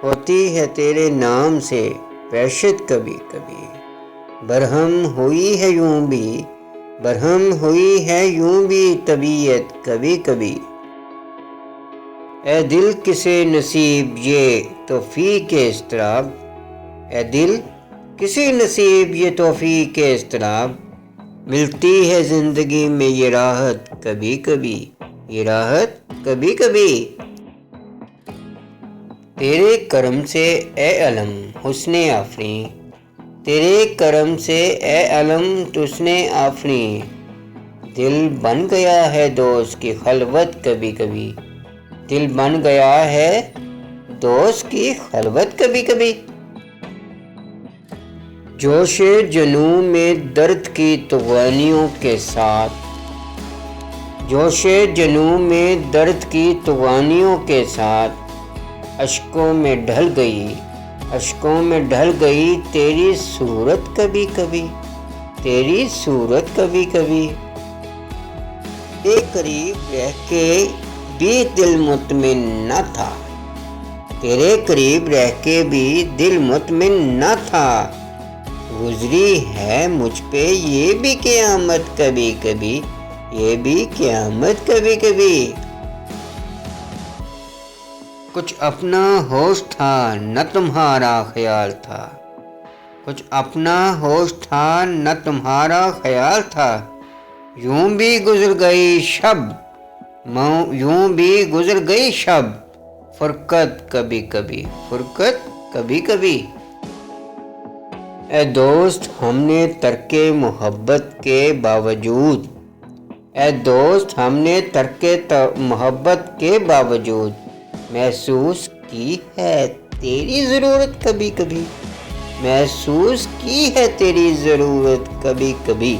ہوتی ہے تیرے نام سے وحشت کبھی کبھی، برہم ہوئی ہے یوں بھی، برہم ہوئی ہے یوں بھی طبیعت کبھی کبھی۔ اے دل کسے نصیب یہ توفیق اضطراب، اے دل کسے نصیب یہ توفیق اضطراب، ملتی ہے زندگی میں یہ راحت کبھی کبھی، یہ راحت کبھی کبھی۔ تیرے کرم سے اے علم حسن آفریں، تیرے کرم سے اے علم حسن آفریں، دل بن گیا ہے دوست کی خلوت کبھی کبھی، دل بن گیا ہے دوست کی خلوت کبھی کبھی۔ جوش جنوں میں درد کی توانیوں کے ساتھ، جوش جنوں میں درد کی توانیوں کے ساتھ، اشکوں میں ڈھل گئی، اشکوں میں ڈھل گئی تیری صورت کبھی کبھی، تیری صورت کبھی کبھی۔ تیرے قریب رہ کے بھی دل مطمئن نہ تھا، تیرے قریب رہ کے بھی دل مطمئن نہ تھا، گزری ہے مجھ پہ یہ بھی قیامت کبھی کبھی، یہ بھی قیامت کبھی کبھی۔ کچھ اپنا ہوش تھا نہ تمہارا خیال تھا، کچھ اپنا ہوش تھا نہ تمہارا خیال تھا، یوں بھی گزر گئی شب، یوں بھی گزر گئی شب، فرقت کبھی کبھی، فرقت کبھی کبھی۔ اے دوست ہم نے ترک محبت کے باوجود، اے دوست ہم نے ترک محبت کے باوجود محسوس کی ہے تیری ضرورت کبھی کبھی، محسوس کی ہے تیری ضرورت کبھی کبھی۔